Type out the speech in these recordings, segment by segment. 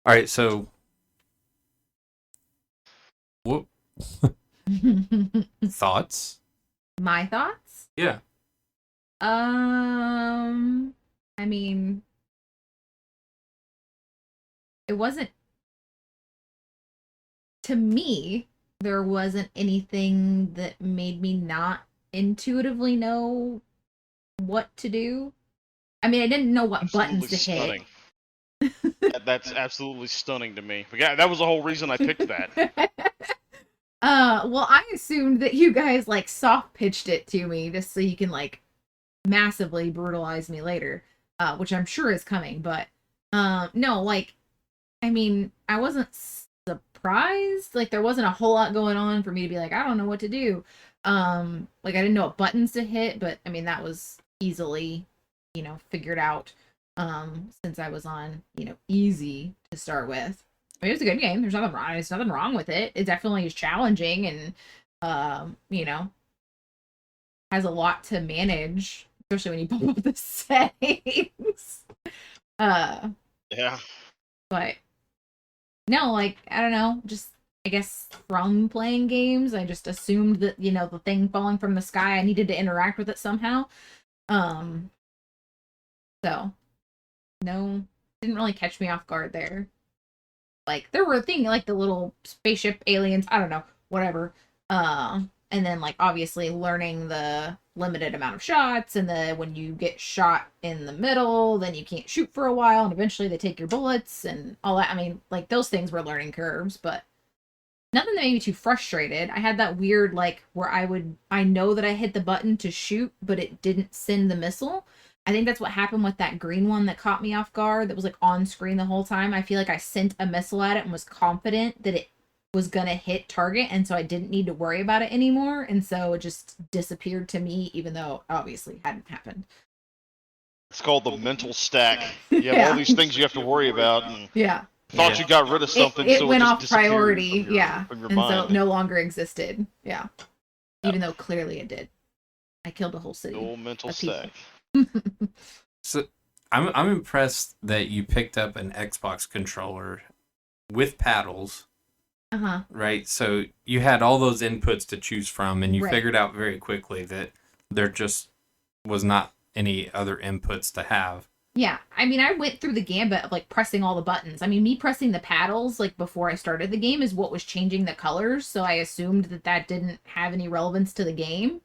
All right, so what thoughts? My thoughts? Yeah. I mean, it wasn't to me, there wasn't anything that made me not intuitively know what to do. I mean, I didn't know what Absolutely buttons to hit. stunning. That's absolutely stunning to me. But yeah, that was the whole reason I picked that. Well, I assumed that you guys like soft pitched it to me just so you can like massively brutalize me later, which I'm sure is coming. But no, like, I mean, I wasn't surprised. Like, there wasn't a whole lot going on for me to be like, I don't know what to do. Like, I didn't know what buttons to hit, but I mean, that was easily, figured out. Since I was on, easy to start with. I mean, it was a good game. There's nothing wrong with it. It definitely is challenging and, has a lot to manage, especially when you bump up the settings. Uh, Yeah. but no, like, I don't know, just I guess from playing games, I just assumed that, the thing falling from the sky, I needed to interact with it somehow. Um, so no, didn't really catch me off guard there. Like, there were things like the little spaceship aliens, I don't know, whatever. And then like obviously learning the limited amount of shots, and then when you get shot in the middle, then you can't shoot for a while, and eventually they take your bullets and all that. I mean, like, those things were learning curves, but nothing that made me too frustrated. I had that weird like where I know that I hit the button to shoot, but it didn't send the missile. I think that's what happened with that green one that caught me off guard that was like on screen the whole time. I feel like I sent a missile at it and was confident that it was gonna hit target, and so I didn't need to worry about it anymore, and so it just disappeared to me, even though obviously hadn't happened. It's called the mental stack. You have all these things you have to worry about, and Yeah. thought you got rid of something, It so went it just off disappeared priority, from your, yeah, from your and so mind. it no longer existed. Yeah, even though clearly it did. I killed a whole city. Old mental stack. So I'm impressed that you picked up an Xbox controller with paddles. Uh-huh. Right? So you had all those inputs to choose from, and you Right. figured out very quickly that there just was not any other inputs to have. Yeah, I mean, I went through the gambit of like pressing all the buttons. I mean, me pressing the paddles like before I started the game is what was changing the colors, so I assumed that that didn't have any relevance to the game.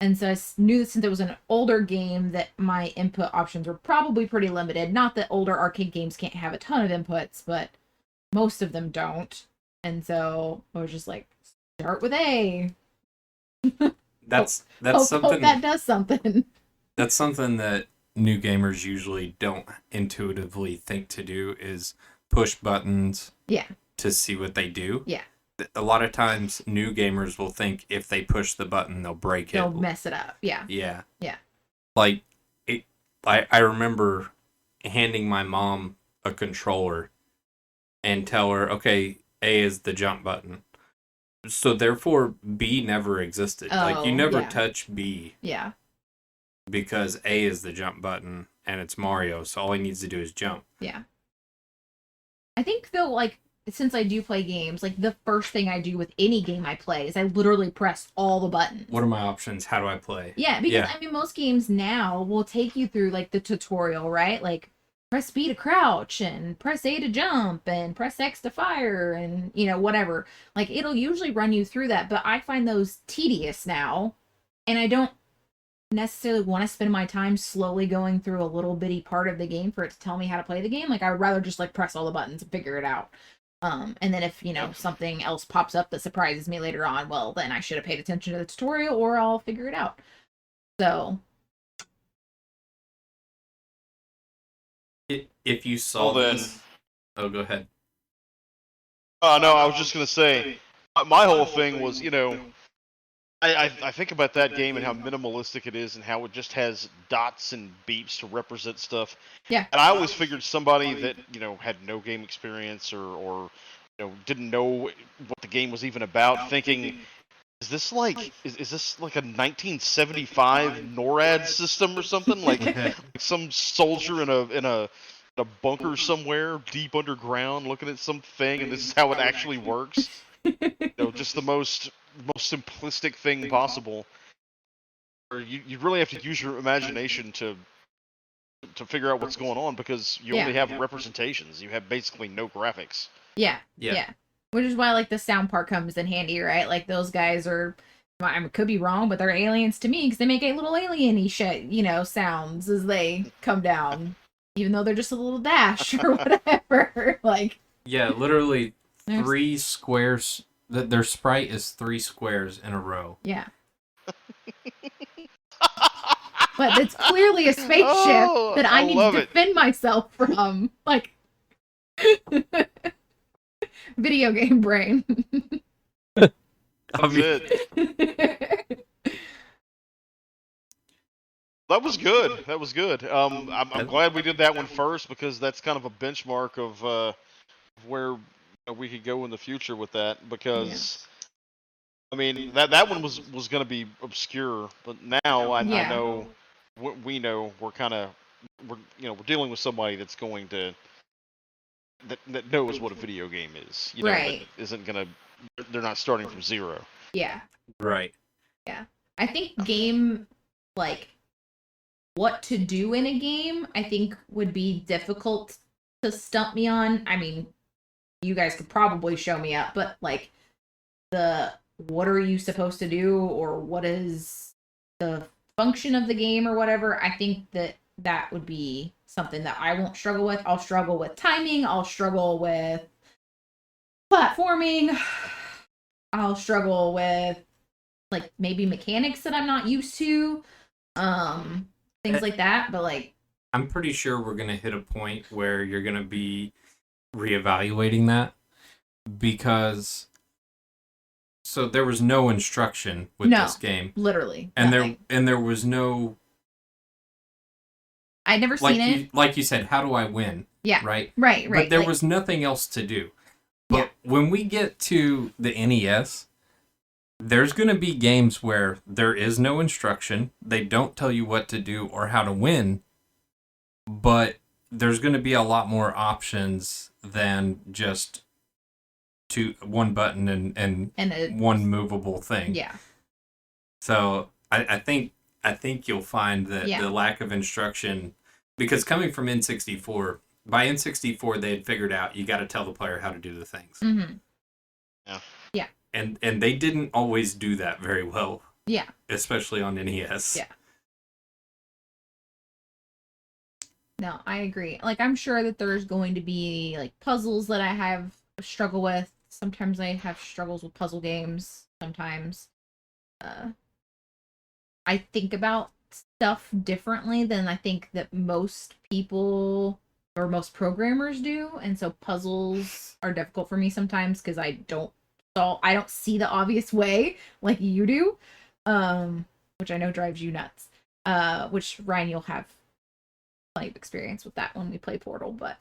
And so I knew that since it was an older game that my input options were probably pretty limited. Not that older arcade games can't have a ton of inputs, but most of them don't. And so I was just like, start with A. That's Hope something that does something. that's something that new gamers usually don't intuitively think to do is push buttons Yeah. to see what they do. Yeah. A lot of times new gamers will think if they push the button they'll break it. They'll mess it up. Yeah. Yeah. Yeah. Like I remember handing my mom a controller and tell her, okay, A is the jump button. So therefore B never existed. Like you never touch B. Yeah. Because A is the jump button and it's Mario, so all he needs to do is jump. Yeah. I think though, like, since I do play games, like the first thing I do with any game I play is I literally press all the buttons. What are my options? How do I play? Yeah, because I mean most games now will take you through like the tutorial, right? Like press B to crouch and press A to jump and press X to fire and whatever. Like it'll usually run you through that, but I find those tedious now, and I don't necessarily want to spend my time slowly going through a little bitty part of the game for it to tell me how to play the game. Like I would rather just like press all the buttons and figure it out. And then if something else pops up that surprises me later on, well then I should have paid attention to the tutorial or I'll figure it out. So if you saw this, oh, go ahead. No, I was just gonna say, my whole thing was, I think about that game and how minimalistic it is and how it just has dots and beeps to represent stuff. Yeah. And I always figured somebody that, had no game experience or didn't know what the game was even about, thinking, is this like is this like a 1975 NORAD system or something? Like some soldier in a a bunker somewhere deep underground, looking at something, and this is how it actually works. Just the most simplistic thing possible. Or you really have to use your imagination to figure out what's going on, because you only have representations. You have basically no graphics. Yeah. Which is why like the sound part comes in handy, right? Like those guys are, I could be wrong, but they're aliens to me because they make a little alien-y shit, sounds as they come down, even though they're just a little dash or whatever. Like, yeah, literally 3 squares. Their sprite is 3 squares in a row. Yeah. But it's clearly a spaceship that I need to defend myself from. Like, video game brain. That's it. That was good. That was good. I'm glad we did that one first, because that's kind of a benchmark of where we could go in the future with that. Because I mean, that one was going to be obscure, but now I know we know we're dealing with somebody that's going to that knows what a video game is. That isn't gonna. They're not starting from zero. Yeah. Right. Yeah. I think game, like, what to do in a game, I think would be difficult to stump me on. I mean, you guys could probably show me up, but like what are you supposed to do, or what is the function of the game or whatever, I think that would be something that I won't struggle with. I'll struggle with timing, I'll struggle with platforming, I'll struggle with like maybe mechanics that I'm not used to, things like that. But like, I'm pretty sure we're gonna hit a point where you're gonna be reevaluating that, because so there was no instruction with this game, literally, and there was no. I'd never seen it. Like you said, how do I win? Yeah. Right. But there was nothing else to do. But when we get to the NES, there's going to be games where there is no instruction. They don't tell you what to do or how to win. But there's going to be a lot more options than just one button and one movable thing. Yeah. So I think you'll find that the lack of instruction, because coming from N64, by N64 they had figured out you got to tell the player how to do the things. Mm-hmm. Yeah. And they didn't always do that very well. Yeah. Especially on NES. Yeah. No, I agree. Like, I'm sure that there's going to be like puzzles that I have struggle with. Sometimes I have struggles with puzzle games. Sometimes I think about stuff differently than I think that most people or most programmers do, and so puzzles are difficult for me sometimes because I don't see the obvious way like you do, which I know drives you nuts. Which, Ryan, you'll have plenty of experience with that when we play Portal, but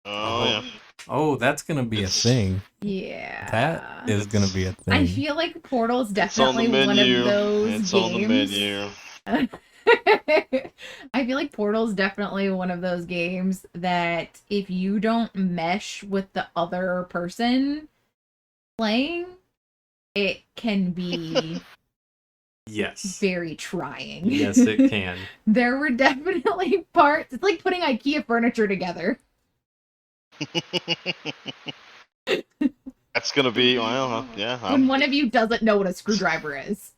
oh, that's gonna be a thing. Yeah, that is gonna be a thing. I feel like Portal is definitely one of those games. It's on the menu. I feel like Portal is definitely one of those games that if you don't mesh with the other person playing, it can be very trying. Yes, it can. There were definitely parts. It's like putting IKEA furniture together. That's gonna be when one of you doesn't know what a screwdriver is.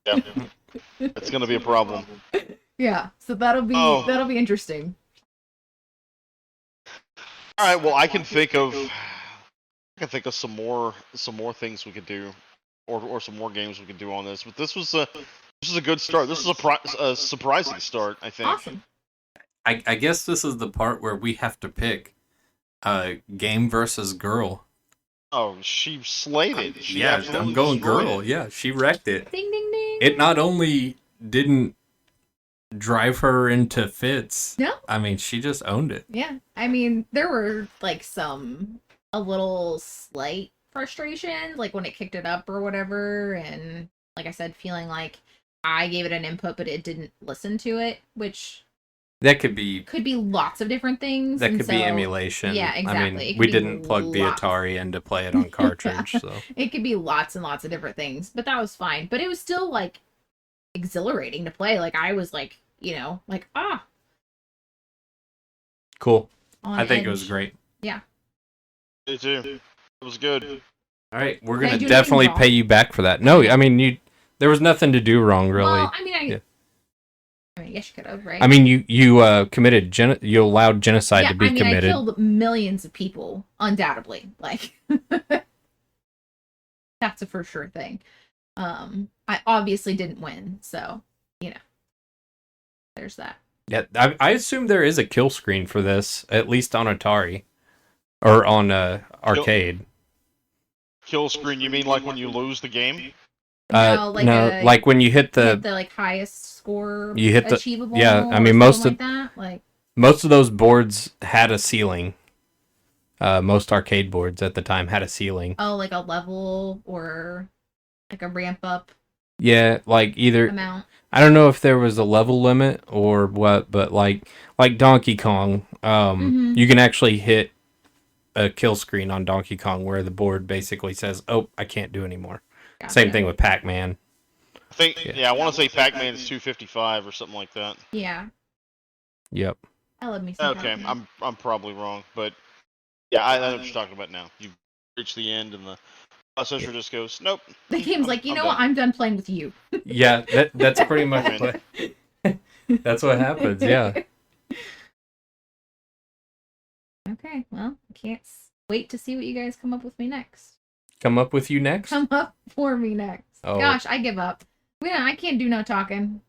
Yeah, that's gonna be a problem. Yeah, so that'll be interesting. All right, well, I can think of some more things we could do, or some more games we could do on this. But this was a good start. This was a surprising start, I think. Awesome. I guess this is the part where we have to pick game versus girl. Oh, she slayed it. I'm going girl. It. Yeah, she wrecked it. Ding, ding, ding. It not only didn't drive her into fits. No. I mean, she just owned it. Yeah. I mean, there were like a little slight frustrations, like when it kicked it up or whatever. And like I said, feeling like I gave it an input, but it didn't listen to it, which That could be lots of different things. that and could be so- emulation. Yeah, exactly. I It mean, could we be didn't plug the lots. Atari in to play it on cartridge, so It could be lots and lots of different things, but that was fine. But it was still like exhilarating to play. Like I was like, like cool. on I think it was edge. great. Yeah. Me too. It was good. All right, we're Did I gonna do anything definitely wrong? pay you back for that. No, I mean there was nothing to do wrong, really. Well, I mean, Yeah. I guess you could have, right? I mean, you committed you allowed genocide to be I committed. I killed millions of people, undoubtedly. Like, that's a for sure thing. I obviously didn't win, so there's that. Yeah, I assume there is a kill screen for this, at least on Atari or on arcade. Kill screen, you mean like when you lose the game? No, like like when you hit the the like highest score You hit the- achievable. yeah, I or mean, most something like that. Like, most of those boards had a ceiling. Most arcade boards at the time had a ceiling. oh, like a level or like a ramp up Yeah, like either amount. I don't know if there was a level limit or what, but like Donkey Kong, Mhm. you can actually hit a kill screen on Donkey Kong where the board basically says, "Oh, I can't do anymore." Same Gotcha. thing with Pac-Man. I think, Yeah. yeah, I want to say Pac-Man's 255 or something like that. Yeah, Yep. I love me some Okay, Pac-Man. I'm probably wrong, but yeah, I know what you're talking about now. You reach the end, and the processor just goes, "Nope." The game's like, you know what? I'm done playing with you. Yeah, that's pretty much what that's what happens. Yeah. Okay, well, I can't wait to see what you guys come up with me next. Come up with you next? Come up for me next. Oh. Gosh, I give up. I can't do no talking.